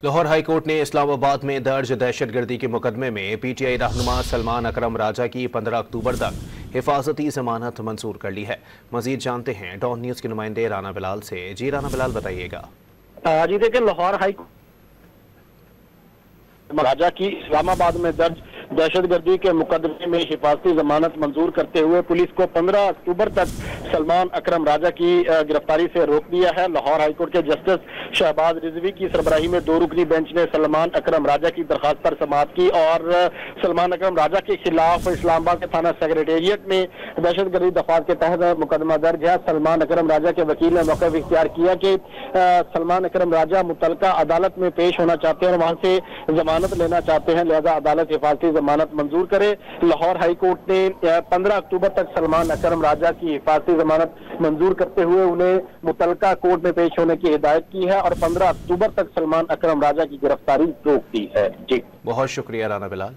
Lahore high court ने इस्लामाबाद में दर्ज दहशतगर्दी के मुकदमे में पीटीआई रहनुमा सलमान अकरम राजा की 15 अक्टूबर तक हिफाजती जमानत मंजूर कर ली है। मजीद जानते हैं डॉन न्यूज के नुमाइंदे राना बिलाल से। जी राना बिलाल, बताइएगा। जी देखिए, लाहौर हाईकोर्ट राजा की इस्लामाबाद में दर्ज दहशतगर्दी के मुकदमे में हिफाजती जमानत मंजूर करते हुए पुलिस को 15 अक्टूबर तक सलमान अकरम राजा की गिरफ्तारी से रोक दिया है। लाहौर हाईकोर्ट के जस्टिस शहबाज रिजवी की सरबराही में 2 रुकनी बेंच ने सलमान अकरम राजा की दरखास्त पर समाअत की और सलमान अकरम राजा के खिलाफ इस्लामाबाद के थाना सेक्रेटेरिएट में दहशतगर्दी दफात के तहत मुकदमा दर्ज है। सलमान अकरम राजा के वकील ने मौका इख्तियार किया कि सलमान अकरम राजा मुतलका अदालत में पेश होना चाहते हैं और वहां से जमानत लेना चाहते हैं, लिहाजा अदालत हिफाजती जमानत मंजूर करे। लाहौर हाईकोर्ट ने 15 अक्टूबर तक सलमान अकरम राजा की हिफाजती जमानत मंजूर करते हुए उन्हें मुतलका कोर्ट में पेश होने की हिदायत की है और 15 अक्टूबर तक सलमान अकरम राजा की गिरफ्तारी रोक दी है। जी, बहुत शुक्रिया राना बिलाल।